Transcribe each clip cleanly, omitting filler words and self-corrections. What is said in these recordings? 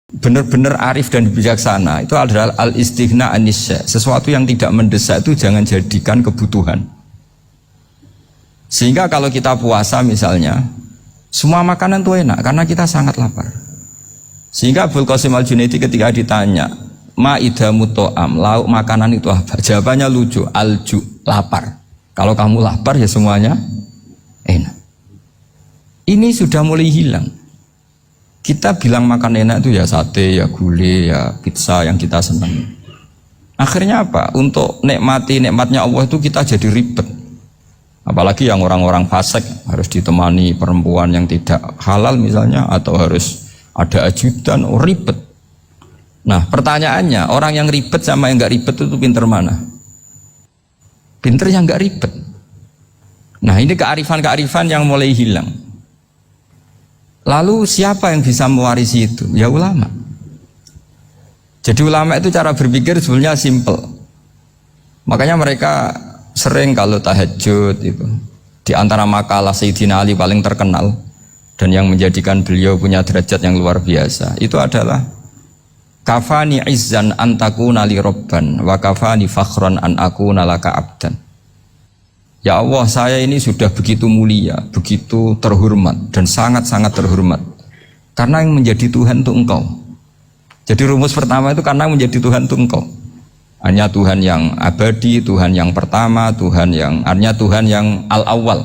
benar-benar arif dan bijaksana itu adalah al-istighna anisya. Sesuatu yang tidak mendesak itu jangan jadikan kebutuhan. Sehingga kalau kita puasa misalnya, semua makanan itu enak karena kita sangat lapar. Sehingga Abul Qasim Al-Junaidi ketika ditanya, ma'idamu to'am, lauk makanan itu apa? Jawabannya lucu, alju, lapar. Kalau kamu lapar ya semuanya enak. Ini sudah mulai hilang. Kita bilang makan enak itu ya sate, ya gulai, ya pizza yang kita senang. Akhirnya apa? Untuk nikmati nikmatnya Allah itu kita jadi ribet. Apalagi yang orang-orang fasik harus ditemani perempuan yang tidak halal misalnya, atau harus ada ajudan, ribet. Nah pertanyaannya, orang yang ribet sama yang nggak ribet itu pinter mana? Pinter yang nggak ribet. Nah ini kearifan-kearifan yang mulai hilang. Lalu siapa yang bisa mewarisi itu? Ya ulama. Jadi ulama itu cara berpikir sebenarnya simple. Makanya mereka sering kalau tahajud itu, di antara makalah Sayyidina Ali paling terkenal dan yang menjadikan beliau punya derajat yang luar biasa itu adalah kafani izzan an takuna li robban wa kafani fakhran an akuna laka abdan. Ya Allah, saya ini sudah begitu mulia, begitu terhormat dan sangat-sangat terhormat karena yang menjadi Tuhan itu Engkau. Jadi rumus pertama itu karena menjadi Tuhan itu Engkau. Hanya Tuhan yang abadi, Tuhan yang pertama, hanya Tuhan yang al-awwal.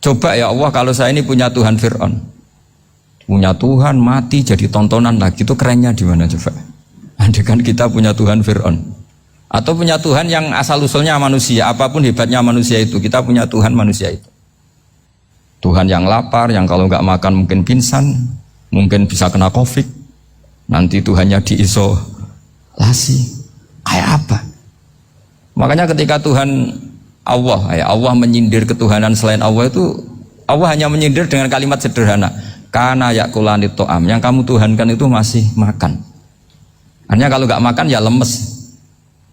Coba ya Allah, kalau saya ini punya Tuhan Fir'aun, punya Tuhan mati jadi tontonan lagi, itu kerennya di mana coba? Andai kan kita punya Tuhan Fir'aun, atau punya Tuhan yang asal-usulnya manusia, apapun hebatnya manusia itu, kita punya Tuhan manusia itu. Tuhan yang lapar, yang kalau nggak makan mungkin pingsan, mungkin bisa kena COVID, nanti Tuhannya diisolasi, kayak apa? Makanya ketika Tuhan Allah menyindir ketuhanan selain Allah itu, Allah hanya menyindir dengan kalimat sederhana, karena yakulani to'am, yang kamu tuhankan itu masih makan. Artinya kalau nggak makan ya lemes.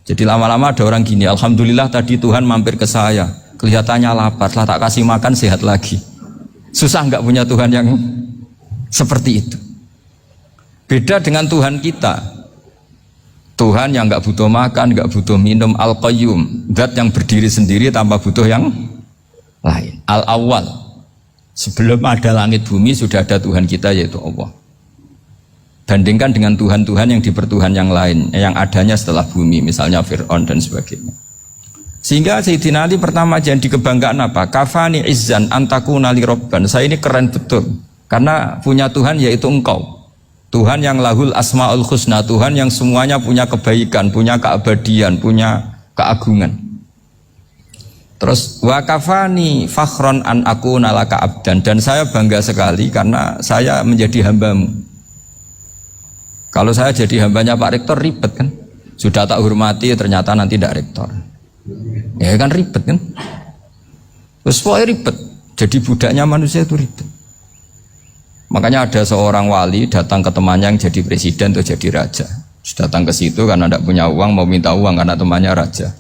Jadi lama-lama ada orang gini, alhamdulillah tadi Tuhan mampir ke saya, kelihatannya lapar, setelah tak kasih makan sehat lagi. Susah nggak punya Tuhan yang seperti itu. Beda dengan Tuhan kita, Tuhan yang nggak butuh makan, nggak butuh minum, al-qayyum, zat yang berdiri sendiri tanpa butuh yang lain, al-awwal. Sebelum ada langit bumi sudah ada Tuhan kita yaitu Allah. Bandingkan dengan Tuhan-Tuhan yang dipertuhan yang lain, yang adanya setelah bumi, misalnya Fir'aun dan sebagainya. Sehingga Sayyidina Ali pertama jadi kebanggaan apa? Kafani izzan antakuna li robban. Saya ini keren betul karena punya Tuhan yaitu Engkau. Tuhan yang lahul asmaul husna, Tuhan yang semuanya punya kebaikan, punya keabadian, punya keagungan. Terus wa kafani fakhron an akuna laka abdan, dan saya bangga sekali karena saya menjadi hambamu. Kalau saya jadi hambanya Pak Rektor ribet kan, sudah tak hormati ternyata nanti tidak rektor, ya kan ribet kan, terus pokoknya ribet, jadi budaknya manusia itu ribet. Makanya ada seorang wali datang ke temannya yang jadi presiden atau jadi raja, datang ke situ karena tidak punya uang, mau minta uang karena temannya raja.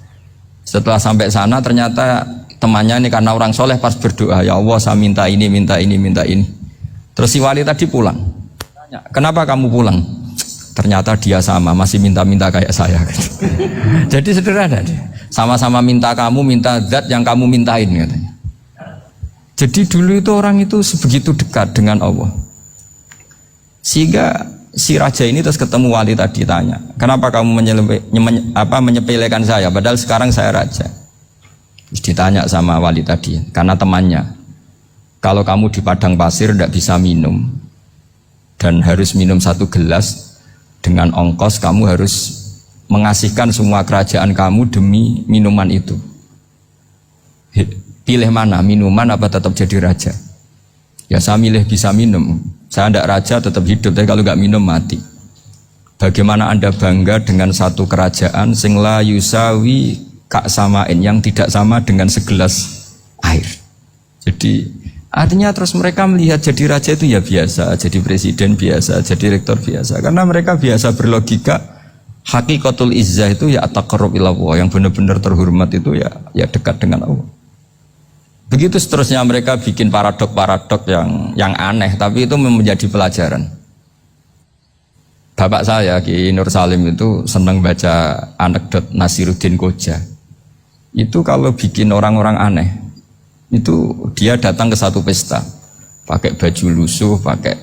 Setelah sampai sana ternyata temannya ini karena orang soleh pas berdoa, ya Allah saya minta ini, minta ini, minta ini. Terus si wali tadi pulang, tanya, kenapa kamu pulang? Ternyata dia sama, masih minta-minta kayak saya. Jadi sederhana dia. Sama-sama minta kamu, minta zat yang kamu mintain katanya. Jadi dulu itu orang itu sebegitu dekat dengan Allah. Sehingga si raja ini terus ketemu wali tadi tanya, kenapa kamu menyepelekan saya padahal sekarang saya raja? Terus ditanya sama wali tadi, karena temannya, kalau kamu di padang pasir tidak bisa minum dan harus minum 1 gelas, dengan ongkos kamu harus mengasihkan semua kerajaan kamu demi minuman itu. Pilih mana, minuman apa tetap jadi raja? Ya saya milih bisa minum. Saya tidak raja tetap hidup, tapi kalau nggak minum mati. Bagaimana Anda bangga dengan satu kerajaan sing la yusawi kak samain, yang tidak sama dengan segelas air. Jadi artinya terus mereka melihat jadi raja itu ya biasa, jadi presiden biasa, jadi rektor biasa, karena mereka biasa berlogika. Hakikatul izzah itu ya at-taqarrub ila Allah, yang benar-benar terhormat itu ya dekat dengan Allah. Begitu seterusnya mereka bikin paradok-paradok yang aneh, tapi itu menjadi pelajaran. Bapak saya Ki Nur Salim itu senang baca anekdot Nasiruddin Koja. Itu kalau bikin orang-orang aneh, itu dia datang ke satu pesta, pakai baju lusuh, pakai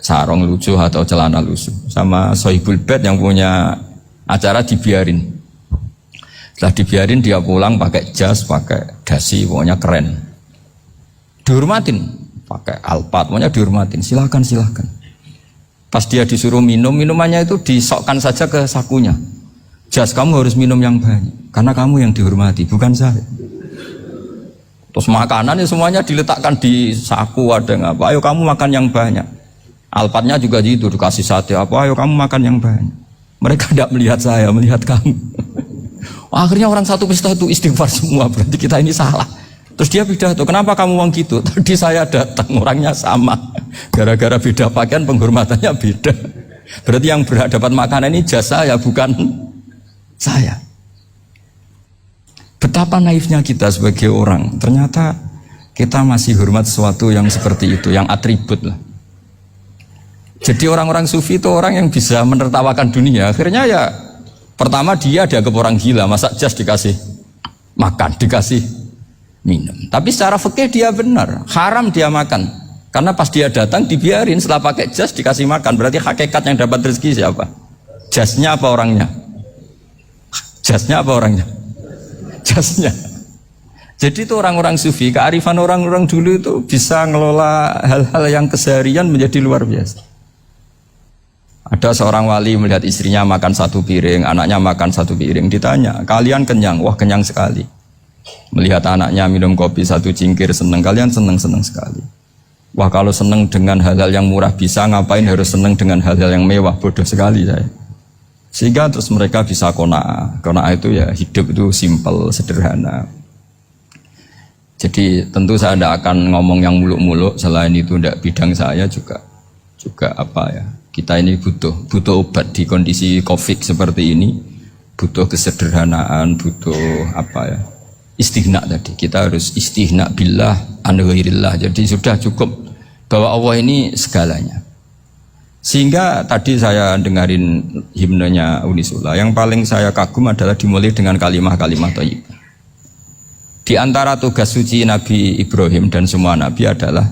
sarung lusuh atau celana lusuh, sama Sohibul Bed yang punya acara dibiarin. Setelah dibiarin dia pulang pakai jas, pakai dasi, pokoknya keren. Dihormatin, pakai alpat, pokoknya dihormatin. Silakan, silakan. Pas dia disuruh minum, minumannya itu disokkan saja ke sakunya. Jas, kamu harus minum yang banyak, karena kamu yang dihormati, bukan saya. Terus makanannya semuanya diletakkan di saku, ada yang apa, ayo kamu makan yang banyak. Alpatnya juga gitu, dikasih sate apa, ayo kamu makan yang banyak. Mereka tidak melihat saya, melihat kamu. Akhirnya orang satu pesta itu istighfar semua, berarti kita ini salah. Terus dia pidato, kenapa kamu ngomong gitu? Tadi saya datang, orangnya sama. Gara-gara beda pakaian, penghormatannya beda. Berarti yang berhak dapat makanan ini jasa ya, bukan saya. Betapa naifnya kita sebagai orang. Ternyata kita masih hormat sesuatu yang seperti itu, yang atribut lah. Jadi orang-orang sufi itu orang yang bisa menertawakan dunia. Akhirnya ya, pertama dia dianggap orang gila, masa jas dikasih makan, dikasih minum. Tapi secara fikih dia benar, haram dia makan. Karena pas dia datang dibiarin, setelah pakai jas dikasih makan. Berarti hakikat yang dapat rezeki siapa? Jasnya apa orangnya? Jasnya apa orangnya? Jasnya. Jadi itu orang-orang sufi, kearifan orang-orang dulu itu bisa ngelola hal-hal yang keseharian menjadi luar biasa. Ada seorang wali melihat istrinya makan satu piring, anaknya makan satu piring. Ditanya, kalian kenyang? Wah, kenyang sekali. Melihat anaknya minum kopi satu cingkir, senang. Kalian senang-senang sekali. Wah, kalau senang dengan hal-hal yang murah bisa, ngapain harus senang dengan hal-hal yang mewah? Bodoh sekali saya. Sehingga terus mereka bisa qanaah. Qanaah itu ya hidup itu simpel, sederhana. Jadi tentu saya tidak akan ngomong yang muluk-muluk, selain itu tidak bidang saya juga apa ya. Kita ini butuh obat di kondisi Covid seperti ini, butuh kesederhanaan, butuh apa ya, istighna tadi. Kita harus istighna billah an ghairillah. Jadi sudah cukup bahwa Allah ini segalanya. Sehingga tadi saya dengarin himnenya Unisula, yang paling saya kagum adalah dimulai dengan kalimah-kalimah thayyibah. Di antara tugas suci Nabi Ibrahim dan semua Nabi adalah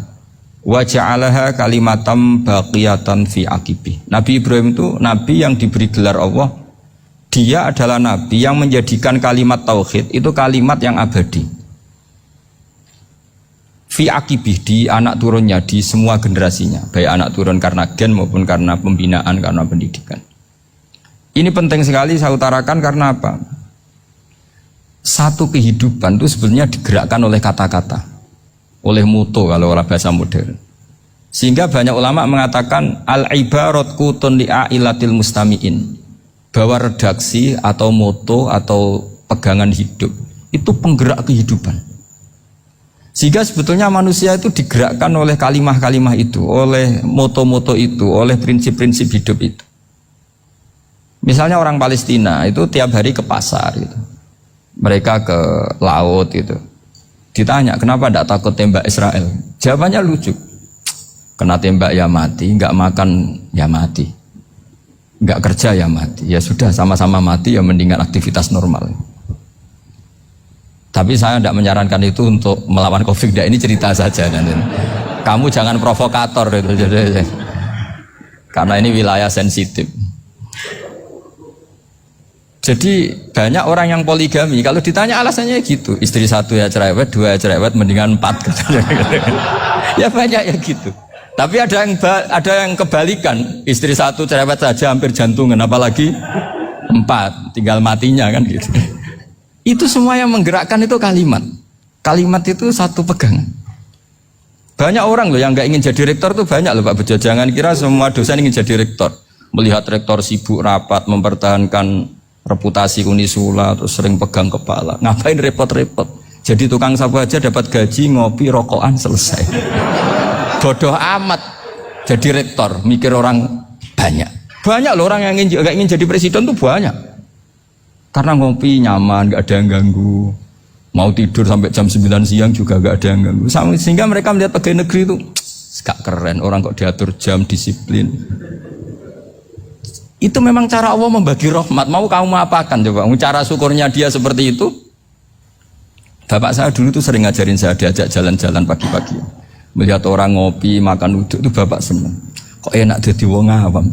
wa ja'alaha kalimatam baqiyatan fi aqibi. Nabi Ibrahim itu Nabi yang diberi gelar Allah. Dia adalah Nabi yang menjadikan kalimat tauhid itu kalimat yang abadi. Fi akibih, di anak turunnya, di semua generasinya, baik anak turun karena gen maupun karena pembinaan, karena pendidikan. Ini penting sekali saya utarakan karena apa? Satu kehidupan itu sebenarnya digerakkan oleh kata-kata, oleh muto kalau orang bahasa modern. Sehingga banyak ulama mengatakan al-ibarat qutun li'ailatil mustami'in, bahwa redaksi atau moto atau pegangan hidup itu penggerak kehidupan. Sehingga sebetulnya manusia itu digerakkan oleh kalimah-kalimah itu, oleh moto-moto itu, oleh prinsip-prinsip hidup itu. Misalnya orang Palestina itu tiap hari ke pasar gitu. Mereka ke laut gitu. Ditanya, kenapa tidak takut tembak Israel? Jawabannya lucu. Kena tembak ya mati, nggak makan ya mati, nggak kerja ya mati. Ya sudah, sama-sama mati ya mendingan aktivitas normal. Tapi saya tidak menyarankan itu untuk melawan Covid. Ini cerita saja. Kamu jangan provokator itu. Karena ini wilayah sensitif. Jadi banyak orang yang poligami. Kalau ditanya alasannya gitu, istri satu ya cerewet, dua ya cerewet, mendingan 4. Ya banyak ya gitu. Tapi ada yang kebalikan, istri satu cerewet saja hampir jantungan, apalagi 4, tinggal matinya kan gitu. Itu semua yang menggerakkan itu kalimat. Kalimat itu satu pegangan. Banyak orang loh yang nggak ingin jadi rektor tuh banyak loh Pak Bejo. Jangan kira semua dosen ingin jadi rektor. Melihat rektor sibuk rapat, mempertahankan reputasi Unisula, terus sering pegang kepala. Ngapain repot-repot? Jadi tukang sapu aja dapat gaji, ngopi, rokokan, selesai. Bodoh amat jadi rektor, mikir orang banyak. Banyak loh orang yang nggak ingin jadi presiden tuh banyak. Karena ngopi nyaman, gak ada yang ganggu. Mau tidur sampai jam 9 siang juga gak ada yang ganggu. Sehingga mereka melihat pegawai negeri itu gak keren, orang kok diatur jam, disiplin. Itu memang cara Allah membagi rahmat. Mau kamu apakan coba? Cara syukurnya dia seperti itu. Bapak saya dulu tuh sering ngajarin saya, diajak jalan-jalan pagi-pagi. Melihat orang ngopi, makan uduk itu bapak seneng. Kok enak jadi wong awam.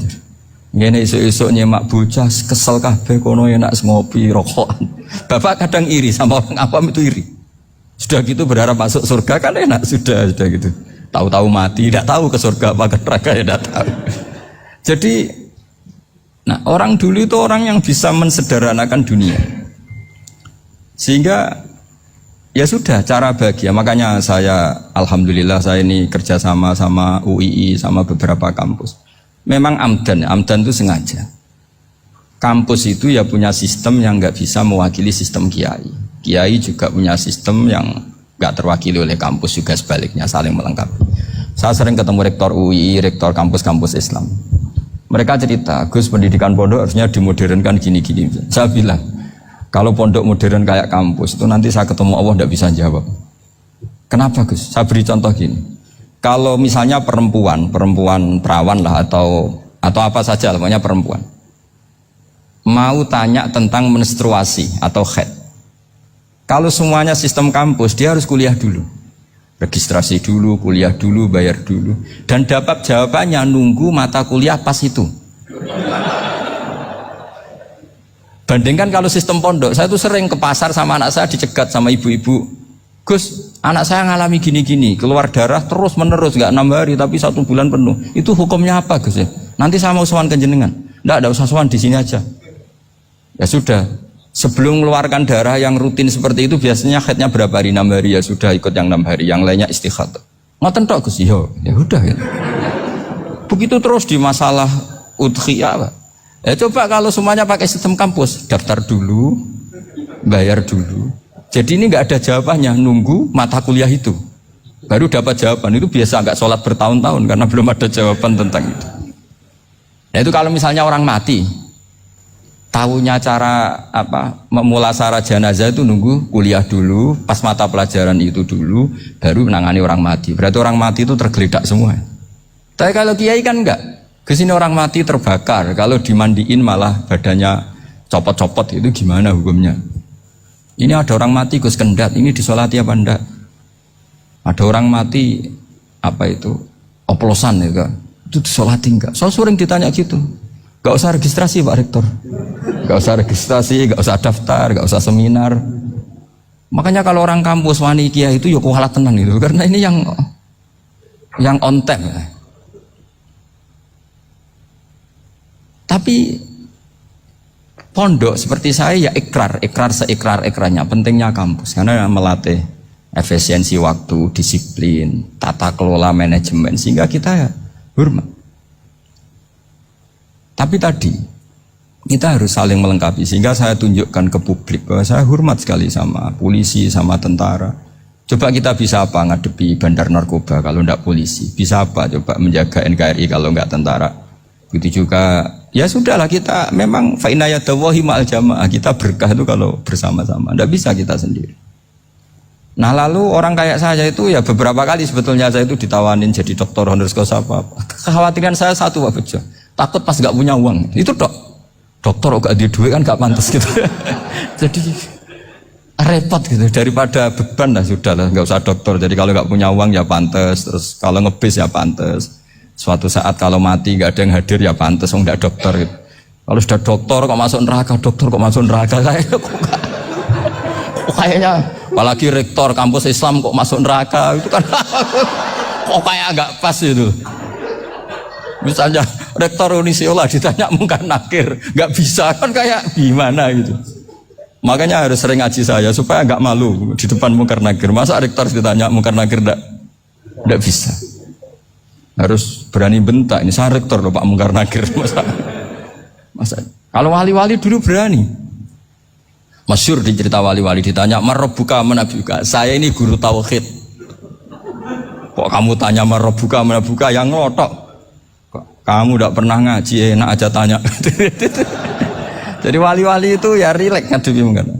Ngene esuk-esuk nyemak bocah kesel kabeh kono enak ngopi rokokan. Bapak kadang iri sama orang awam itu iri. Sudah gitu berharap masuk surga kan enak sudah gitu. Tahu-tahu mati, tidak tahu ke surga apa ke neraka ya tidak tahu. Jadi nah, orang dulu itu orang yang bisa mensederhanakan dunia. Sehingga ya sudah cara bahagia. Makanya saya alhamdulillah saya ini kerjasama sama UII sama beberapa kampus. Memang amdan itu sengaja. Kampus itu ya punya sistem yang nggak bisa mewakili sistem kiai. Kiai juga punya sistem yang nggak terwakili oleh kampus juga sebaliknya saling melengkapi. Saya sering ketemu rektor UII, rektor kampus-kampus Islam. Mereka cerita, Gus pendidikan pondok harusnya dimodernkan gini-gini. Saya bilang, kalau pondok modern kayak kampus itu nanti saya ketemu Allah tidak bisa jawab. Kenapa Gus? Saya beri contoh gini. Kalau misalnya perempuan perawan lah atau apa saja, namanya perempuan, mau tanya tentang menstruasi atau haid. Kalau semuanya sistem kampus, dia harus kuliah dulu. Registrasi dulu, kuliah dulu, bayar dulu. Dan dapat jawabannya nunggu mata kuliah pas itu. Bandingkan kalau sistem pondok, saya tuh sering ke pasar sama anak saya dicegat sama ibu-ibu. Gus, anak saya ngalami gini-gini, keluar darah terus menerus, nggak 6 hari tapi 1 bulan penuh. Itu hukumnya apa Gus ya? Nanti saya mau sowan ke jenengan. Nggak usah sowan di sini aja. Ya sudah, sebelum mengeluarkan darah yang rutin seperti itu biasanya haidnya berapa hari? 6 hari ya sudah ikut yang 6 hari, yang lainnya istighatsah. Ngoten tok Gus, ya udah ya. Begitu terus di masalah udhiyah, Pak. Ya coba kalau semuanya pakai sistem kampus, daftar dulu, bayar dulu. Jadi ini nggak ada jawabannya, nunggu mata kuliah itu, baru dapat jawaban. Itu biasa nggak sholat bertahun-tahun karena belum ada jawaban tentang itu. Nah itu kalau misalnya orang mati, tahunya cara memulasara jenazah itu nunggu kuliah dulu, pas mata pelajaran itu dulu, baru menangani orang mati. Berarti orang mati itu tergeledak semua. Tapi kalau kiai kan enggak. Kesini orang mati terbakar, kalau dimandiin malah badannya copot-copot, itu gimana hukumnya? Ini ada orang mati Gus Kendat, ini disolati apa enggak? Ada orang mati oplosan ya kan? Itu disolati enggak? So sering ditanya gitu. Gak usah registrasi Pak Rektor, gak usah registrasi, gak usah daftar, gak usah seminar. Makanya kalau orang kampus wani kiai itu ya kualat tenan gitu, karena ini yang on time. Tapi pondok seperti saya ya ikrar seikrar-ikrarnya. Pentingnya kampus karena melatih efisiensi waktu, disiplin, tata kelola manajemen sehingga kita ya hormat. Tapi tadi kita harus saling melengkapi sehingga saya tunjukkan ke publik bahwa saya hormat sekali sama polisi, sama tentara. Coba kita bisa apa ngadepi bandar narkoba kalau enggak polisi? Bisa apa coba menjaga NKRI kalau enggak tentara? Begitu juga ya sudahlah kita memang fa inna yadallahi ma'al jamaah, kita berkah itu kalau bersama-sama, tidak bisa kita sendiri. Nah lalu orang kayak saya itu ya beberapa kali sebetulnya saya itu ditawanin jadi doktor honoris causa apa. Kekhawatiran saya satu Pak Bejo, takut pas nggak punya uang itu dokter kok di duit kan nggak pantas gitu. Jadi repot gitu, daripada beban lah sudah lah nggak usah dokter. Jadi kalau nggak punya uang ya pantas, terus kalau ngebis ya pantas. Suatu saat kalau mati nggak ada yang hadir ya pantas, nggak dokter gitu. Kalau sudah dokter kok masuk neraka, kayaknya apalagi rektor kampus Islam kok masuk neraka itu kan kok kayak nggak pas itu. Misalnya rektor Unisiola ditanya mungkar nakir nggak bisa kan kayak gimana gitu. Makanya harus sering ngaji saya supaya nggak malu di depan mungkar nakir. Masa rektor ditanya mungkar nakir nggak bisa. Harus berani bentak, ini saya rektor loh Pak Mungkar Nakir. Masa kalau wali-wali dulu berani. Masyhur di cerita wali-wali ditanya marabbuka manabuka, saya ini guru tauhid. Kok kamu tanya marabbuka manabuka yang ngotok? Kamu tidak pernah ngaji, enak aja tanya. Jadi wali-wali itu ya rileks ngadepi mungkin.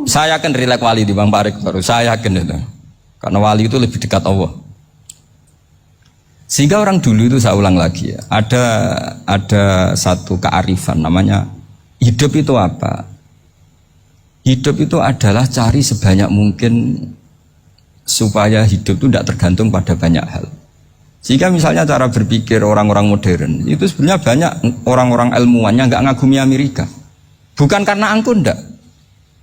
Saya yakin rileks wali di Bang Pak Rektor, saya yakin itu. Karena wali itu lebih dekat Allah. Sehingga orang dulu itu, saya ulang lagi ya, ada satu kearifan namanya hidup itu apa? Hidup itu adalah cari sebanyak mungkin supaya hidup itu tidak tergantung pada banyak hal. Sehingga misalnya cara berpikir orang-orang modern itu sebenarnya banyak orang-orang ilmuwan yang nggak ngagumi Amerika. Bukan karena angkuh, enggak.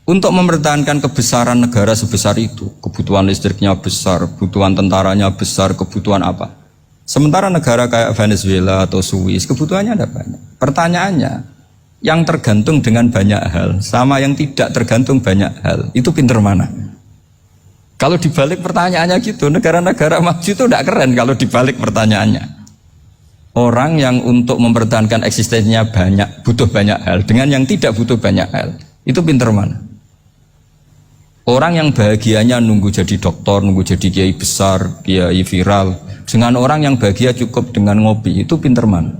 Untuk mempertahankan kebesaran negara sebesar itu, kebutuhan listriknya besar, kebutuhan tentaranya besar, kebutuhan apa? Sementara negara kayak Venezuela atau Swiss kebutuhannya ada banyak. Pertanyaannya, yang tergantung dengan banyak hal sama yang tidak tergantung banyak hal, itu pinter mana? Kalau dibalik pertanyaannya gitu, negara-negara maju itu tidak keren kalau dibalik pertanyaannya. Orang yang untuk mempertahankan eksistensinya banyak, butuh banyak hal, dengan yang tidak butuh banyak hal, itu pinter mana? Orang yang bahagianya nunggu jadi dokter, nunggu jadi kiai besar, kiai viral, dengan orang yang bahagia cukup dengan ngopi, itu pinter mana?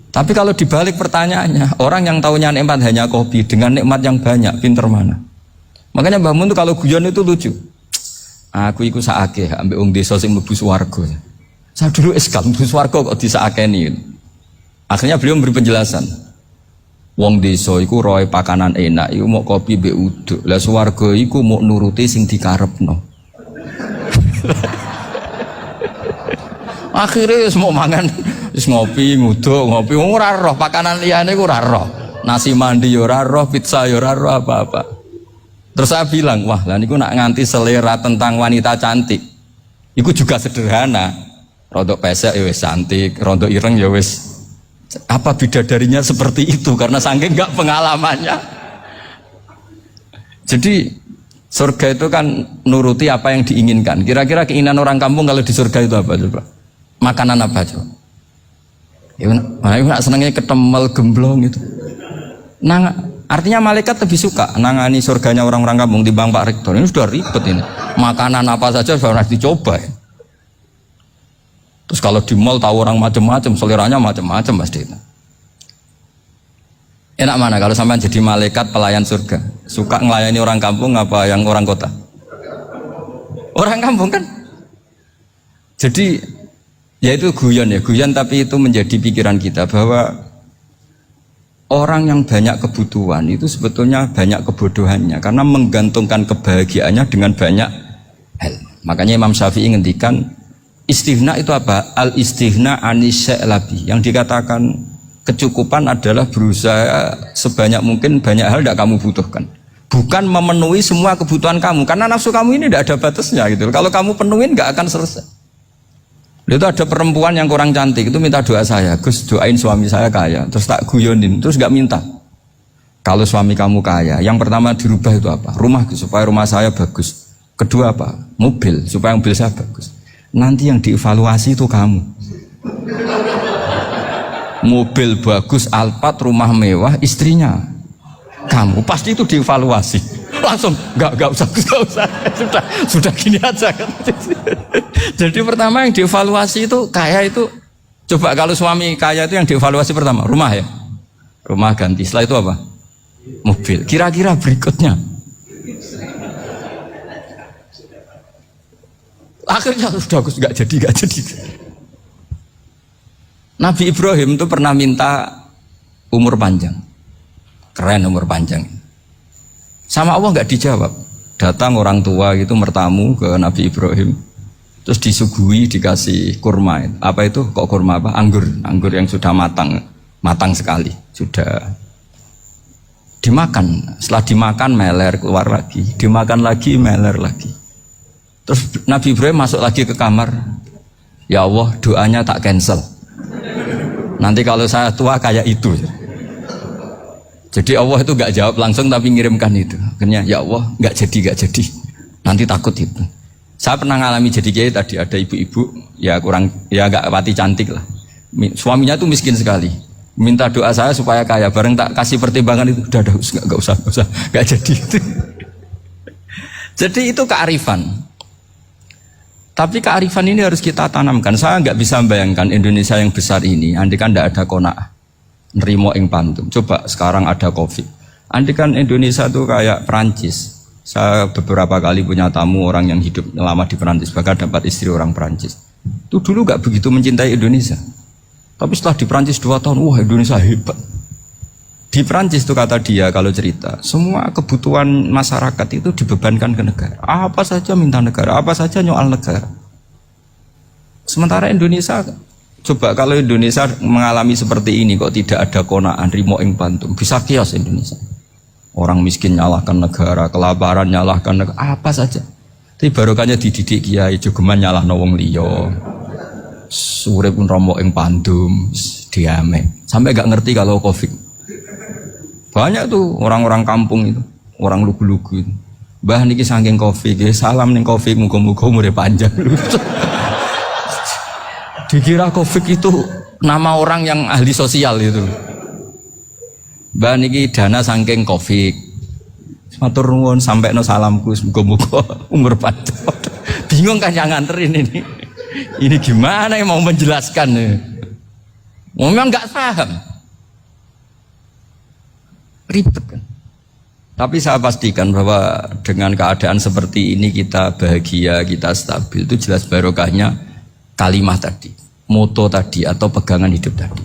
Tapi kalau dibalik pertanyaannya, orang yang taunya nikmat hanya kopi dengan nikmat yang banyak, pinter mana? Makanya Mbah Mun tuh kalau guyon itu lucu. Aku iku sakake ambek wong desa sing mlebu swarga. Saya dulu eskal mlebu swarga kok disakeni. Akhirnya beliau memberi penjelasan. Wong desa iku roe pakanan enak, iku mau kopi mbek uduk. Lah swarga iku mau nuruti sing dikarepno. Akhirnya semua mangan, ngopi, nguduk, ngopi, ora roh pakanan liyane ku ora roh. Nasi mandi yo ora roh, pizza yo ora roh apa-apa. Terus saya bilang, wah lah niku nak nganti selera tentang wanita cantik. Iku juga sederhana. Rodok pesek ya wis cantik, rodok ireng ya wis. Apa bidadarinya seperti itu karena saking enggak pengalamannya. Jadi surga itu kan nuruti apa yang diinginkan. Kira-kira keinginan orang kampung kalau di surga itu apa coba? Makanan apa coba? Ya, nak senangnya ketemel gemblong gitu. Artinya malaikat lebih suka nangani surganya orang-orang kampung di Bang Pak Rektor. Ini sudah ribet ini. Makanan apa saja sudah harus dicoba. Ya. Terus kalau di mall tahu orang macam-macam, seleranya macam-macam pasti. Enak mana kalau sampai jadi malaikat pelayan surga? Suka ngelayani orang kampung apa yang orang kota? Orang kampung kan? Jadi ya itu guyon ya, guyon tapi itu menjadi pikiran kita bahwa orang yang banyak kebutuhan itu sebetulnya banyak kebodohannya karena menggantungkan kebahagiaannya dengan banyak hal. Makanya Imam Syafi'i ngendikan istighna itu apa? Al-istighna anisya'i. Yang dikatakan kecukupan adalah berusaha sebanyak mungkin banyak hal tidak kamu butuhkan. Bukan memenuhi semua kebutuhan kamu karena nafsu kamu ini tidak ada batasnya gitu. Kalau kamu penuhin nggak akan selesai. Itu ada perempuan yang kurang cantik itu minta doa saya, Gus doain suami saya kaya. Terus tak guyonin, terus nggak minta. Kalau suami kamu kaya, yang pertama dirubah itu apa? Rumah supaya rumah saya bagus. Kedua apa? Mobil supaya mobil saya bagus. Nanti yang dievaluasi itu kamu. Mobil bagus, Alphard, rumah mewah, istrinya kamu. Pasti itu dievaluasi. Langsung enggak usah. Sudah gini aja kan. Jadi pertama yang dievaluasi itu kaya itu, coba kalau suami kaya itu yang dievaluasi pertama rumah ya. Rumah ganti. Setelah itu apa? Mobil. Kira-kira berikutnya. Akhirnya sudah aku nggak jadi. Nabi Ibrahim itu pernah minta umur panjang, keren umur panjang. Sama Allah nggak dijawab. Datang orang tua gitu mertamu ke Nabi Ibrahim, terus disuguhi dikasih kurma. Apa itu? Kok kurma apa? Anggur yang sudah matang sekali, sudah dimakan. Setelah dimakan meler keluar lagi, dimakan lagi meler lagi. Terus Nabi Ibrahim masuk lagi ke kamar. Ya Allah, doanya tak cancel. Nanti kalau saya tua kayak itu. Jadi Allah itu gak jawab langsung tapi ngirimkan itu. Akhirnya ya Allah gak jadi. Nanti takut itu. Saya pernah ngalami jadi kiai tadi ada ibu-ibu ya gak pati cantik lah. Suaminya tuh miskin sekali. Minta doa saya supaya kaya. Bareng tak kasih pertimbangan itu udah gak usah gak jadi itu. Jadi itu kearifan. Tapi kearifan ini harus kita tanamkan. Saya nggak bisa membayangkan Indonesia yang besar ini andai kan tidak ada qanaah, nerimo ing pantum. Coba sekarang ada Covid. Andai kan Indonesia itu kayak Perancis. Saya beberapa kali punya tamu orang yang hidup lama di Perancis, bahkan dapat istri orang Perancis. Itu dulu nggak begitu mencintai Indonesia. Tapi setelah di Prancis 2 tahun, wah Indonesia hebat. Di Prancis itu kata dia kalau cerita, semua kebutuhan masyarakat itu dibebankan ke negara. Apa saja minta negara, apa saja nyoal negara. Sementara Indonesia, coba kalau Indonesia mengalami seperti ini kok tidak ada konaan rimo ing pantum, bisa kios Indonesia. Orang miskin nyalahkan negara, kelaparan nyalahkan negara, apa saja. Tapi barokahnya dididik kiai jogeman nyalahno wong liya. Urip pun romo ing pandum, diame. Sampai gak ngerti kalau Covid. Banyak tuh orang-orang kampung itu, orang lugu-lugu itu. Mbah niki saking Covid, salam ning Covid muga-muga umure panjang. Dikira Covid itu nama orang yang ahli sosial itu. Mbah niki dana saking Covid. Matur nuwun sampekno salamku muga-muga umur panjang. Bingung kan yang nganterin ini. Ini gimana yang mau menjelaskan? Memang nggak paham. Ribet kan. Tapi saya pastikan bahwa dengan keadaan seperti ini kita bahagia, kita stabil, itu jelas barokahnya kalimat tadi, moto tadi atau pegangan hidup tadi.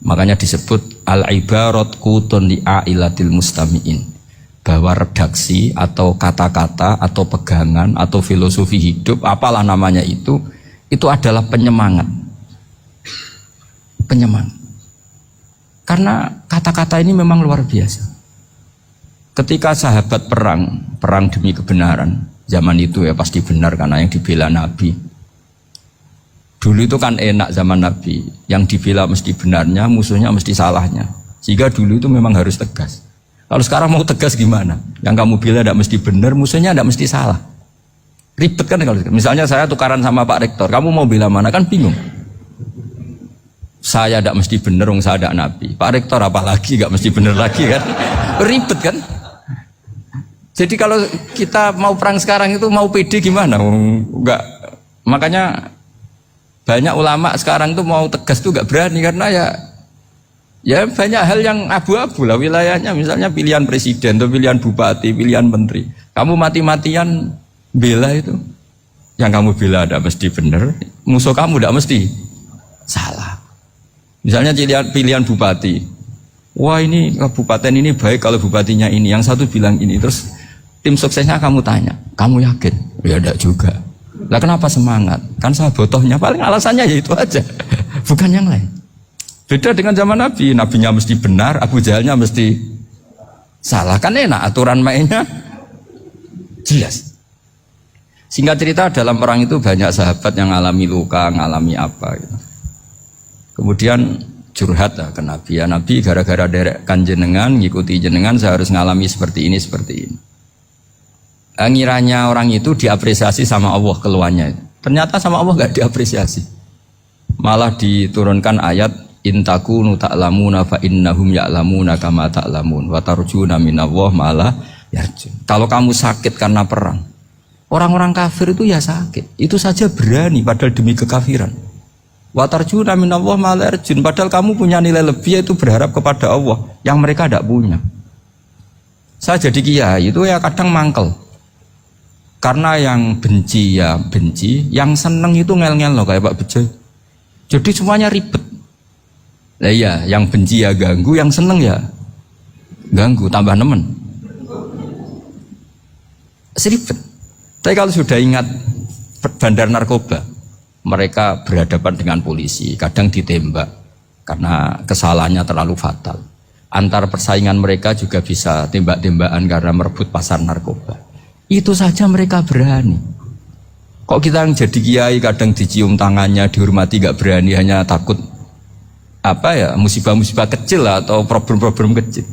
Makanya disebut al-ibarat qutun li'ailatil mustami'in, bahwa redaksi atau kata-kata atau pegangan atau filosofi hidup, apalah namanya itu adalah penyemangat. Penyemangat. Karena kata-kata ini memang luar biasa. Ketika sahabat perang demi kebenaran, zaman itu ya pasti benar karena yang dibela Nabi. Dulu itu kan enak zaman Nabi, yang dibela mesti benarnya, musuhnya mesti salahnya. Sehingga dulu itu memang harus tegas. Kalau sekarang mau tegas gimana? Yang kamu bela tidak mesti benar, musuhnya tidak mesti salah. Ribet kan kalau misalnya saya tukaran sama Pak Rektor, kamu mau bela mana kan bingung. Saya tidak mesti benar, saya tidak Nabi. Pak Rektor apalagi tidak mesti benar lagi kan? Ribet kan? Jadi kalau kita mau perang sekarang itu mau pede gimana? Enggak. Makanya banyak ulama sekarang itu mau tegas tuh enggak berani karena ya banyak hal yang abu-abu lah wilayahnya. Misalnya pilihan presiden atau pilihan bupati, pilihan menteri. Kamu mati-matian bela itu. Yang kamu bela tidak mesti benar, musuh kamu tidak mesti salah. Misalnya pilihan bupati, wah ini kabupaten ini baik kalau bupatinya ini, yang satu bilang ini, terus tim suksesnya kamu tanya, kamu yakin? Ya enggak juga. Lah kenapa semangat? Kan saya botohnya, paling alasannya ya itu aja, bukan yang lain. Beda dengan zaman Nabi, nabinya mesti benar, Abu Jahalnya mesti salah, kan enak aturan mainnya jelas. Singkat cerita dalam perang itu banyak sahabat yang ngalami luka, ngalami apa gitu. Kemudian curhat lah ke Nabi, ya Nabi gara-gara derekkan jenengan, ngikuti jenengan saya harus ngalami seperti ini. Ngiranya orang itu diapresiasi sama Allah keluarnya. Ternyata sama Allah gak diapresiasi. Malah diturunkan ayat intakunu ta'lamuna fa innahum ya'lamuna kama ta'lamun wa tarjuna minallah malah yarjun. Kalau kamu sakit karena perang, orang-orang kafir itu ya sakit, itu saja berani padahal demi kekafiran. Wa tarjuna minallah ma la yarjun, padahal kamu punya nilai lebih yaitu berharap kepada Allah yang mereka tidak punya. Saya jadi kiai itu ya kadang mangkel. Karena yang benci ya benci, yang seneng itu ngel-ngel loh kayak Pak Bejo. Jadi semuanya ribet. Lah iya, yang benci ya ganggu, yang seneng ya ganggu, tambah nemen. Seribet. Tapi kalau sudah ingat bandar narkoba, mereka berhadapan dengan polisi, kadang ditembak karena kesalahannya terlalu fatal. Antar persaingan mereka juga bisa tembak-tembakan karena merebut pasar narkoba. Itu saja mereka berani. Kok kita yang jadi kiai kadang dicium tangannya, dihormati gak berani, hanya takut apa ya, musibah-musibah kecil lah, atau problem-problem kecil.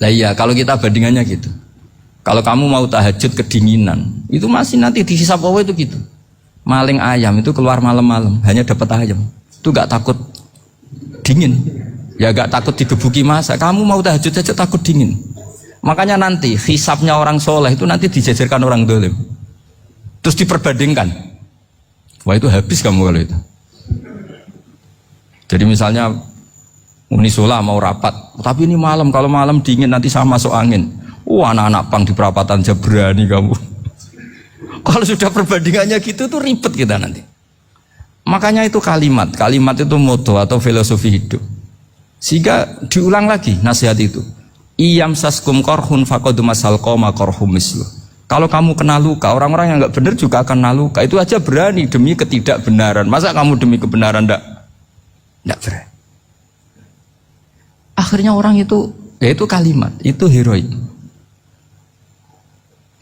Lah iya, kalau kita bandingannya gitu. Kalau kamu mau tahajud kedinginan, itu masih nanti dihisab Allah itu gitu. Maling ayam itu keluar malam-malam, hanya dapat ayam. Itu gak takut dingin. Ya gak takut digebuki masa. Kamu mau tahajud saja takut dingin. Makanya nanti hisabnya orang soleh itu nanti dijajarkan orang dolim. Terus diperbandingkan. Wah itu habis kamu kalau itu. Jadi misalnya Unisola mau rapat, tapi ini malam, kalau malam dingin nanti saya masuk angin. Wah anak-anak pang di perapatan aja berani kamu. Kalau sudah perbandingannya gitu tuh ribet kita nanti. Makanya itu kalimat itu moto atau filosofi hidup. Sehingga diulang lagi nasihat itu. Iyam saskum korhun fakodu masal koma korhum mislu. Kalau kamu kena luka, orang-orang yang nggak benar juga akan kena luka. Itu aja berani demi ketidakbenaran. Masa kamu demi kebenaran nggak berani? Akhirnya orang itu, ya itu kalimat, itu heroik.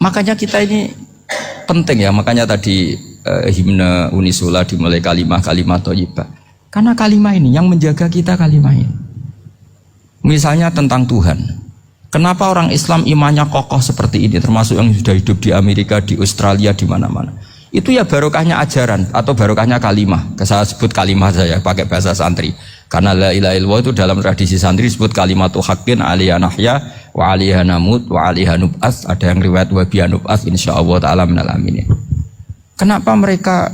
Makanya kita ini penting ya, makanya tadi himne Unisula dimulai kalimat thayyibah. Karena kalimat ini yang menjaga kita kalimat ini. Misalnya tentang Tuhan. Kenapa orang Islam imannya kokoh seperti ini, termasuk yang sudah hidup di Amerika, di Australia, di mana-mana. Itu ya barokahnya ajaran atau barokahnya kalimah. Saya sebut kalimah saya pakai bahasa santri. Karena la ilaha illallah itu dalam tradisi santri disebut kalimatu haqqin alaiha nahya wa alaiha namut wa alaiha nub'ats. Ada yang riwayat wa biha nub'ats insyaallah taala minal aminin. Kenapa mereka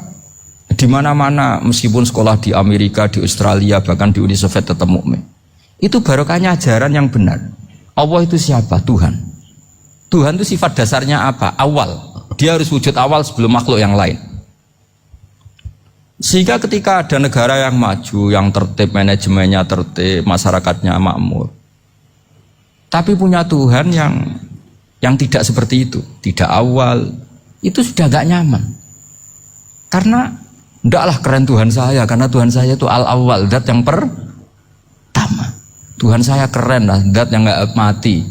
di mana-mana meskipun sekolah di Amerika, di Australia, bahkan di Uni Soviet tetap mukmin? Itu barokahnya ajaran yang benar. Allah itu siapa? Tuhan. Tuhan itu sifat dasarnya apa? Awal. Dia harus wujud awal sebelum makhluk yang lain. Sehingga ketika ada negara yang maju, yang tertib, manajemennya tertib, masyarakatnya makmur, tapi punya Tuhan yang tidak seperti itu, tidak awal, itu sudah gak nyaman. Karena ndaklah keren Tuhan saya, karena Tuhan saya itu al-awwal, zat yang pertama. Tuhan saya keren lah, zat yang gak mati.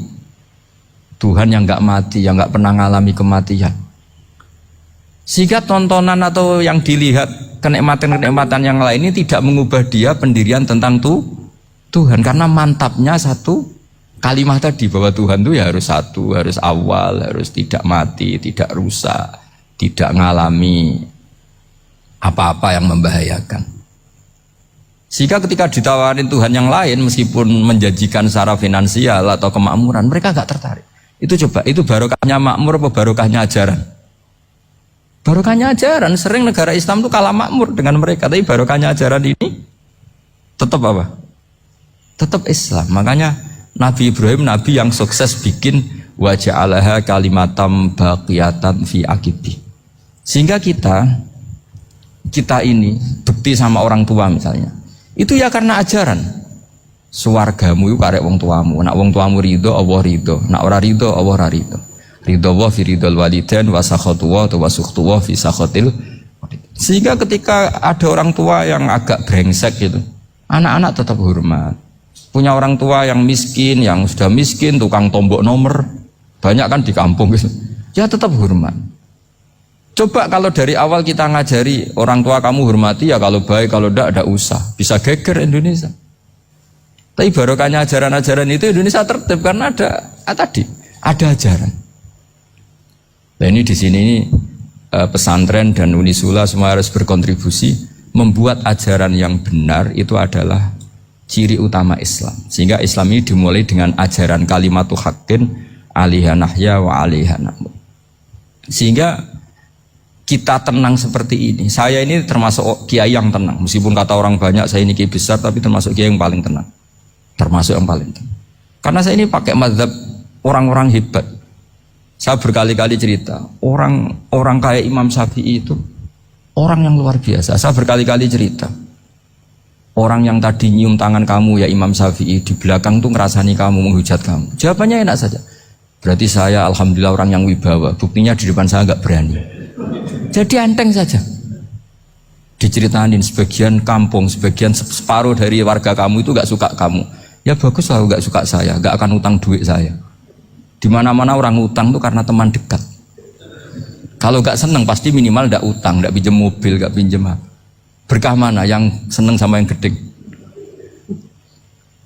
Tuhan yang gak mati, yang gak pernah ngalami kematian. Sehingga tontonan atau yang dilihat kenikmatan-kenikmatan yang lain ini tidak mengubah dia pendirian tentang Tuhan. Karena mantapnya satu kalimat tadi bahwa Tuhan itu ya harus satu, harus awal, harus tidak mati, tidak rusak, tidak ngalami apa-apa yang membahayakan. Sehingga ketika ditawarin Tuhan yang lain meskipun menjanjikan secara finansial atau kemakmuran, mereka gak tertarik. Itu coba, itu barokahnya makmur apa barokahnya ajaran? Barokahnya ajaran. Sering negara Islam itu kalah makmur dengan mereka, tapi barokahnya ajaran ini tetap apa? Tetap Islam. Makanya Nabi Ibrahim, Nabi yang sukses bikin wa ja'alaha kalimatam baqiyatan fi aqibi. Sehingga kita ini bekti sama orang tua misalnya, itu ya karena ajaran. Suwargamu itu karek wong tuamu. Nak wong tuamu ridho, Allah ridho. Nak ora ridho, Allah ora ridho. Ridho wa fi ridhol walidain wa sakhatu wa sukhtu wa fi sakhatil. Sehingga ketika ada orang tua yang agak brengsek gitu, anak-anak tetap hormat. Punya orang tua yang miskin, yang sudah miskin, tukang tombok nomor, banyak kan di kampung gitu. Ya tetap hormat. Coba kalau dari awal kita ngajari orang tua kamu hormati ya, kalau baik, kalau tidak usah. Bisa geger Indonesia. Tapi barokahnya ajaran-ajaran itu Indonesia tertib karena ada ajaran. Nah ini di sini pesantren dan Unisula semua harus berkontribusi membuat ajaran yang benar itu adalah ciri utama Islam. Sehingga Islam ini dimulai dengan ajaran kalimatu haqqin alaiha nahya wa alaiha namut. Sehingga kita tenang seperti ini. Saya ini termasuk kiai yang tenang. Meskipun kata orang banyak saya ini kiai besar, tapi termasuk kiai yang paling tenang. Termasuk yang paling tenang. Karena saya ini pakai mazhab orang-orang hebat. Saya berkali-kali cerita, orang kayak Imam Syafi'i itu orang yang luar biasa. Saya berkali-kali cerita, orang yang tadi nyium tangan kamu ya Imam Syafi'i, di belakang tuh ngerasani kamu, menghujat kamu. Jawabannya enak saja. Berarti saya alhamdulillah orang yang wibawa. Buktinya di depan saya nggak berani. Jadi enteng saja. Diceritain sebagian kampung, sebagian separuh dari warga kamu itu nggak suka kamu. Ya bagus lah nggak suka saya, nggak akan utang duit saya. Di mana-mana orang utang tuh karena teman dekat. Kalau nggak seneng pasti minimal nggak utang, nggak pinjam mobil, nggak pinjam apa. Berkah mana yang seneng sama yang gede?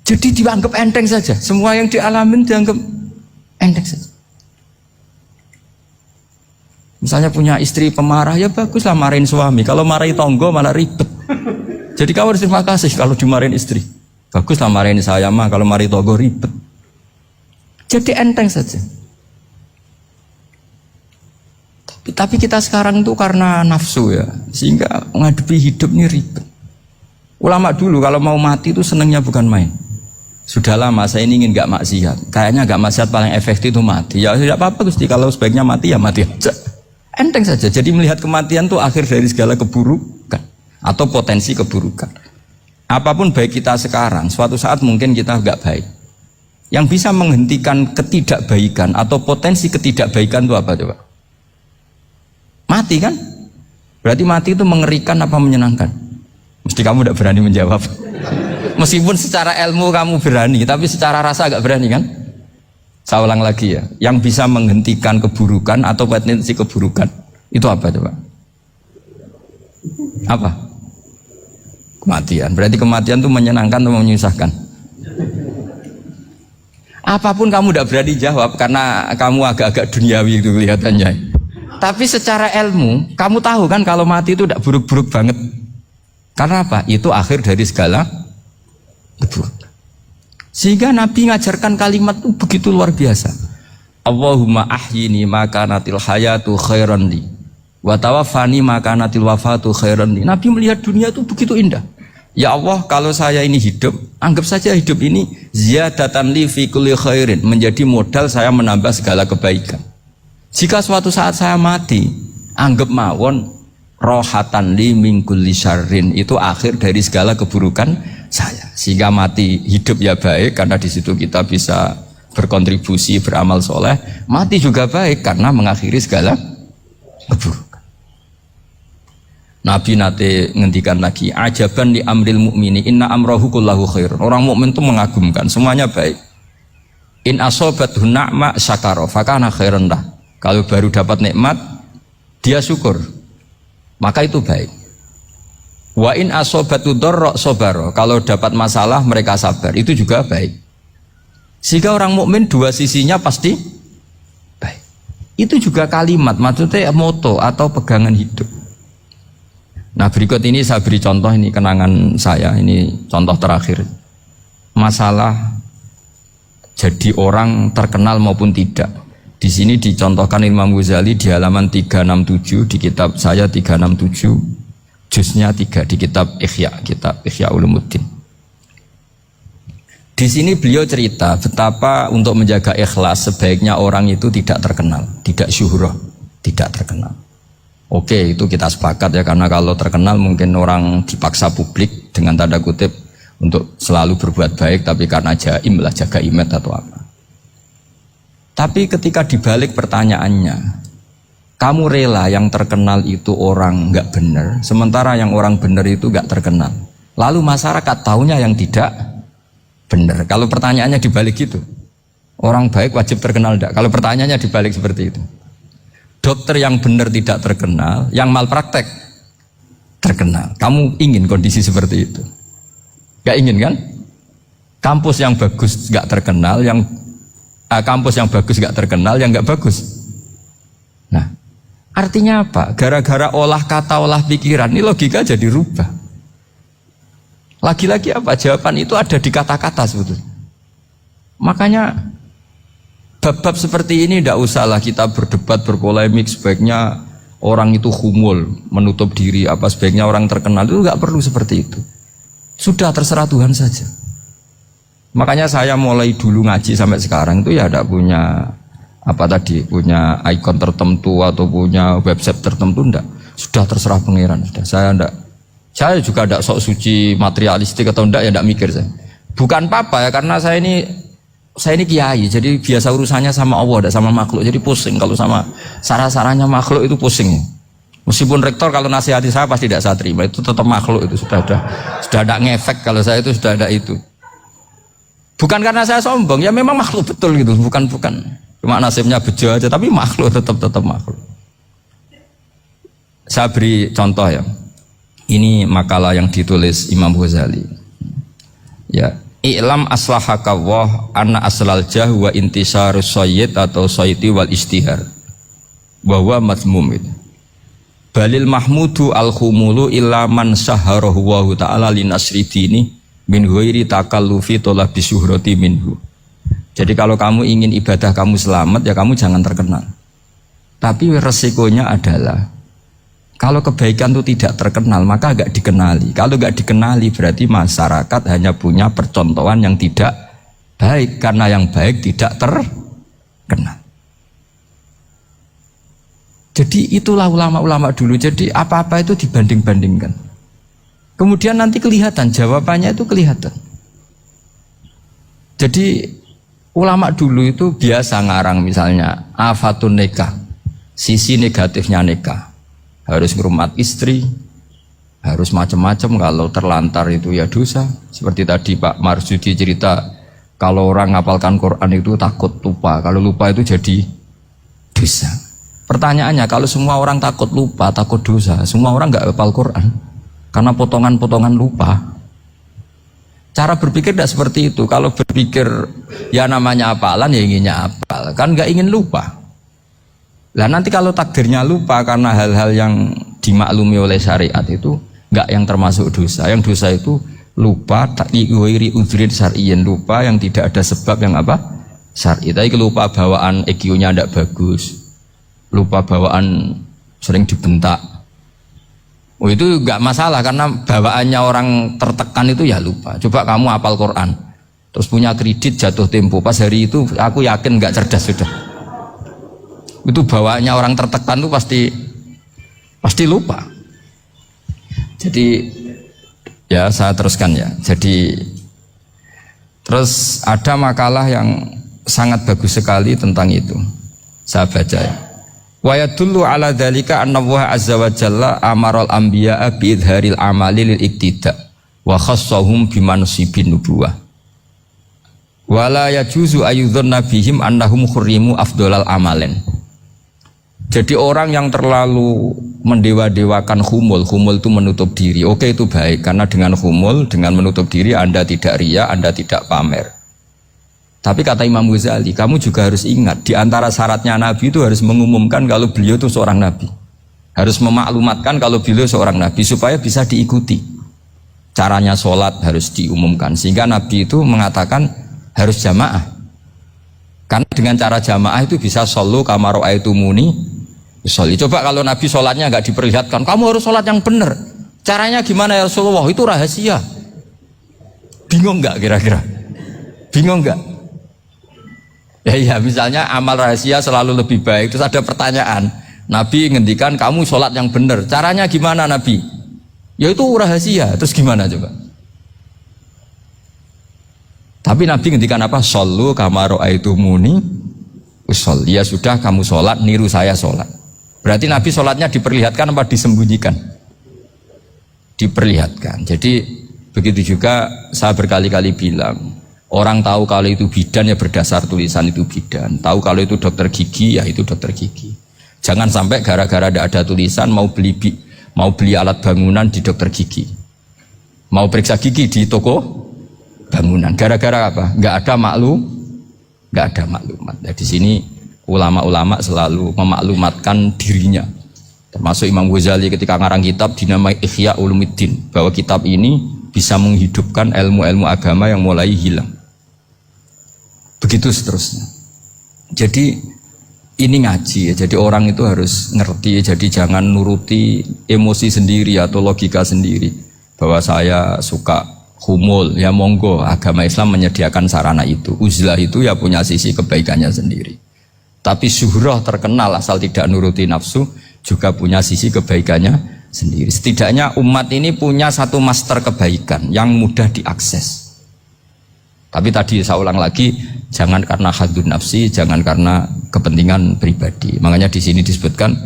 Jadi dianggap enteng saja. Semua yang dialamin dianggap enteng saja. Misalnya punya istri pemarah, ya baguslah marahin suami. Kalau marahin tonggo malah ribet. Jadi kamu harus terima kasih kalau dimarahin istri. Baguslah marahin saya mah, kalau marahin tonggo ribet. Jadi enteng saja. Tapi kita sekarang itu karena nafsu ya, sehingga menghadapi hidup ini ribet. Ulama dulu kalau mau mati itu senangnya bukan main. Sudah lama saya ini ingin gak maksiat. Kayaknya gak maksiat paling efektif itu mati. Ya tidak apa-apa Gusti, kalau sebaiknya mati ya mati aja. Enteng saja. Jadi melihat kematian itu akhir dari segala keburukan atau potensi keburukan. Apapun baik kita sekarang, suatu saat mungkin kita nggak baik. Yang bisa menghentikan ketidakbaikan atau potensi ketidakbaikan itu apa coba? Mati kan? Berarti mati itu mengerikan apa menyenangkan? Mesti kamu tidak berani menjawab. Meskipun secara ilmu kamu berani, tapi secara rasa agak berani kan? Saya ulang lagi ya, yang bisa menghentikan keburukan atau potensi keburukan itu apa coba? Apa? Kematian. Berarti kematian itu menyenangkan atau menyusahkan? Apapun kamu tidak berani jawab karena kamu agak-agak duniawi itu kelihatannya. Tapi secara ilmu, kamu tahu kan kalau mati itu tidak buruk-buruk banget. Karena apa? Itu akhir dari segala keburukan. Sehingga Nabi ngajarkan kalimat itu begitu luar biasa. Allahumma ahyini makanatil hayatu khairan li wa tawaffani makanatil wafatu khairan li. Nabi melihat dunia itu begitu indah. Ya Allah, kalau saya ini hidup, anggap saja hidup ini ziyadatan li fi kulli khairin, menjadi modal saya menambah segala kebaikan. Jika suatu saat saya mati, anggap mawon rohatan li min kulli syarrin, itu akhir dari segala keburukan saya. Sehingga mati hidup ya baik karena di situ kita bisa berkontribusi beramal soleh. Mati juga baik karena mengakhiri segala keburukan. Nabi nate ngendikan lagi, ajaban li amril mu'mini inna amrahu kullahu khair. Orang mukmin itu mengagumkan, semuanya baik. In asobathu na'ma syakara fakana khairan lah. Kalau baru dapat nikmat dia syukur, maka itu baik. Wa in asobatu dharra sabara, kalau dapat masalah mereka sabar, itu juga baik. Sehingga orang mukmin dua sisinya pasti baik. Itu juga kalimat, maksudnya moto atau pegangan hidup. Nah berikut ini saya beri contoh, ini kenangan saya, ini contoh terakhir. Masalah jadi orang terkenal maupun tidak. Di sini dicontohkan Imam Ghazali di halaman 367 di kitab saya 367. Juznya 3 di kitab Ihya Ulumuddin. Di sini beliau cerita betapa untuk menjaga ikhlas sebaiknya orang itu tidak terkenal, tidak syuhrah, tidak terkenal. Oke, itu kita sepakat ya, karena kalau terkenal mungkin orang dipaksa publik dengan tanda kutip untuk selalu berbuat baik, tapi karena jaim lah, jaga image atau apa. Tapi ketika dibalik pertanyaannya, kamu rela yang terkenal itu orang nggak benar, sementara yang orang benar itu nggak terkenal. Lalu masyarakat taunya yang tidak benar. Kalau pertanyaannya dibalik gitu, orang baik wajib terkenal enggak? Kalau pertanyaannya dibalik seperti itu, dokter yang benar tidak terkenal, yang malpraktek terkenal. Kamu ingin kondisi seperti itu? Nggak ingin kan? Kampus yang bagus nggak terkenal, kampus yang bagus nggak terkenal, yang nggak bagus. Nah, artinya apa? Gara-gara olah kata, olah pikiran, ini logika jadi rubah. Lagi-lagi apa? Jawaban itu ada di kata-kata sebetulnya. Makanya bab-bab seperti ini tidak usahlah kita berdebat, berpolemik. Sebaiknya orang itu humul, menutup diri. Apa sebaiknya orang terkenal, itu nggak perlu seperti itu. Sudah terserah Tuhan saja. Makanya saya mulai dulu ngaji sampai sekarang itu ya tidak punya punya ikon tertentu atau punya website tertentu, enggak. Sudah terserah pangeran. Sudah. Saya juga tidak sok suci materialistik atau enggak, ya enggak mikir saya. Bukan apa-apa ya, karena saya ini kiai, jadi biasa urusannya sama Allah, tidak sama makhluk. Jadi pusing kalau sama sarah-sarahnya makhluk itu pusing. Meskipun rektor kalau nasihati saya pasti tidak saya terima, itu tetap makhluk, itu sudah ada ngefek kalau saya itu sudah ada itu. Bukan karena saya sombong, ya memang makhluk betul gitu, bukan. Cuma nasibnya bejo aja, tapi makhluk tetap makhluk. Saya beri contoh ya. Ini makalah yang ditulis Imam Ghazali. Ya, i'lam aslahakawah anna aslal jah wa intisarus sayyid atau sayyidi wal istihar. Bahwa mazmum itu. Balil mahmudu al-khumulu illa man saharahu wa ta'ala linasri dini min ghairi takallufi talabi syuhrati minhu. Jadi kalau kamu ingin ibadah kamu selamat, ya kamu jangan terkenal. Tapi resikonya adalah kalau kebaikan itu tidak terkenal, maka agak dikenali. Kalau agak dikenali berarti masyarakat hanya punya percontohan yang tidak baik, karena yang baik tidak terkenal. Jadi itulah ulama-ulama dulu. Jadi apa-apa itu dibanding-bandingkan. Kemudian nanti kelihatan, jawabannya itu kelihatan. Jadi ulama dulu itu biasa ngarang misalnya afatun nikah, sisi negatifnya nikah. Harus ngurmat istri, harus macam-macam, kalau terlantar itu ya dosa. Seperti tadi Pak Marsudi cerita, kalau orang ngapalkan Quran itu takut lupa, kalau lupa itu jadi dosa. Pertanyaannya, kalau semua orang takut lupa, takut dosa, semua orang nggak hafal Quran karena potongan-potongan lupa. Cara berpikir tidak seperti itu. Kalau berpikir ya namanya hafalan ya inginnya hafal, kan nggak ingin lupa. Lah nanti kalau takdirnya lupa karena hal-hal yang dimaklumi oleh syariat itu nggak yang termasuk dosa. Yang dosa itu lupa takdiwiri udhrin syar'iyyin, lupa yang tidak ada sebab yang apa? Syar'i. Tapi lupa bawaan EQ-nya tidak bagus, lupa bawaan sering dibentak. Oh itu nggak masalah karena bawaannya orang tertekan itu ya lupa. Coba kamu hafal Quran, terus punya kredit jatuh tempo, pas hari itu aku yakin nggak cerdas sudah. Itu bawaannya orang tertekan itu pasti lupa. Jadi ya saya teruskan ya. Jadi terus ada makalah yang sangat bagus sekali tentang itu. Saya baca ya. Wa yadullu ala dzalika anna Allah azza wa jalla amaral anbiya'a bi idharil amali lil iktida wa khassahum bi mansibin nubuwah. Wa la yajuzu ayyudhanna bihim annahum khurrimu afdhalal amalen. Jadi orang yang terlalu mendewa-dewakan khumul itu menutup diri. Oke itu baik, karena dengan khumul, dengan menutup diri Anda tidak riya, Anda tidak pamer. Tapi kata Imam Ghazali, kamu juga harus ingat, di antara syaratnya Nabi itu harus mengumumkan kalau beliau itu seorang Nabi. Harus memaklumatkan kalau beliau seorang Nabi, supaya bisa diikuti. Caranya sholat harus diumumkan, sehingga Nabi itu mengatakan harus jamaah. Karena dengan cara jamaah itu bisa shollu kama ra'aitumuni usolli. Coba kalau Nabi sholatnya nggak diperlihatkan, kamu harus sholat yang benar. Caranya gimana ya Rasulullah? Itu rahasia. Bingung nggak kira-kira? Bingung nggak? Ya misalnya amal rahasia selalu lebih baik. Terus ada pertanyaan, Nabi ngendikan kamu sholat yang benar. Caranya gimana Nabi? Ya itu rahasia. Terus gimana coba? Tapi Nabi ngendikan apa? Shollu kama ra'aitumuni usolli. Ya sudah kamu sholat, niru saya sholat. Berarti Nabi sholatnya diperlihatkan apa disembunyikan? Diperlihatkan. Jadi begitu juga saya berkali-kali bilang, orang tahu kalau itu bidan ya berdasar tulisan itu bidan. Tahu kalau itu dokter gigi ya itu dokter gigi. Jangan sampai gara-gara tidak ada tulisan mau beli alat bangunan di dokter gigi, mau periksa gigi di toko bangunan. Gara-gara apa? Nggak ada maklumat. Nah, di sini ulama-ulama selalu memaklumatkan dirinya. Termasuk Imam Ghazali ketika ngarang kitab dinamai Ihya Ulumuddin, bahwa kitab ini bisa menghidupkan ilmu-ilmu agama yang mulai hilang. Begitu seterusnya. Jadi ini ngaji ya. Jadi orang itu harus ngerti. Jadi jangan nuruti emosi sendiri atau logika sendiri. Bahwa saya suka humul, ya monggo, agama Islam menyediakan sarana itu. Uzlah itu ya punya sisi kebaikannya sendiri. Tapi syuhrah terkenal asal tidak nuruti nafsu juga punya sisi kebaikannya sendiri. Setidaknya umat ini punya satu master kebaikan yang mudah diakses. Tapi tadi saya ulang lagi, jangan karena hadun nafsi, jangan karena kepentingan pribadi. Makanya di sini disebutkan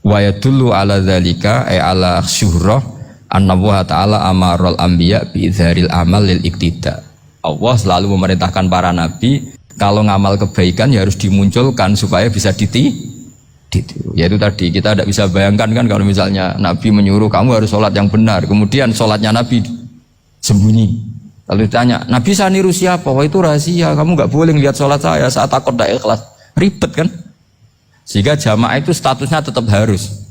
wa yadullu ala dzalika ay ala syuhrah anna Allah ta'ala amarul anbiya bi idzharil amal lil iktida. Allah selalu memerintahkan para nabi kalau ngamal kebaikan ya harus dimunculkan supaya bisa ditiru. Yaitu tadi kita tidak bisa bayangkan kan kalau misalnya Nabi menyuruh kamu harus sholat yang benar, kemudian sholatnya Nabi sembunyi. Lalu ditanya, Nabi saya niru siapa? Wah itu rahasia, kamu nggak boleh lihat sholat saya, saat takut tidak ikhlas. Ribet kan? Sehingga jamaah itu statusnya tetap harus.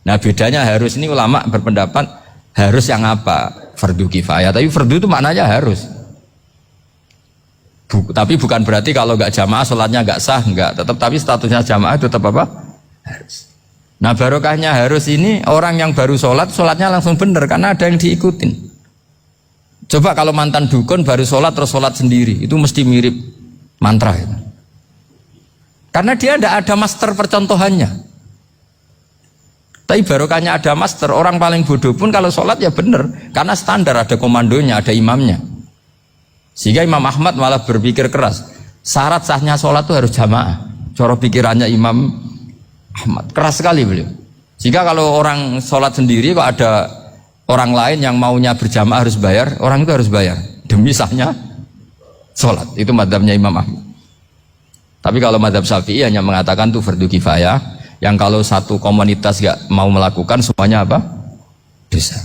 Nah bedanya harus ini ulama berpendapat harus yang apa? Fardu kifayah. Tapi fardu itu maknanya harus. Tapi bukan berarti kalau nggak jamaah sholatnya nggak sah, nggak. Tapi statusnya jamaah itu tetap apa? Harus. Nah barokahnya harus ini orang yang baru sholat, sholatnya langsung benar karena ada yang diikutin. Coba kalau mantan dukun baru sholat terus sholat sendiri, itu mesti mirip mantra. Karena dia tidak ada master percontohannya. Tapi barokahnya ada master, orang paling bodoh pun kalau sholat ya bener, karena standar ada komandonya, ada imamnya. Sehingga Imam Ahmad malah berpikir keras, syarat sahnya sholat itu harus jamaah. Cara pikirannya Imam Ahmad keras sekali beliau. Sehingga kalau orang sholat sendiri, kok ada orang lain yang maunya berjamaah harus bayar, orang itu harus bayar demi sahnya sholat. Itu madzhabnya Imam Ahmad. Tapi kalau madzhab Syafi'i hanya mengatakan itu fardu kifayah, yang kalau satu komunitas gak mau melakukan semuanya apa? Dosa.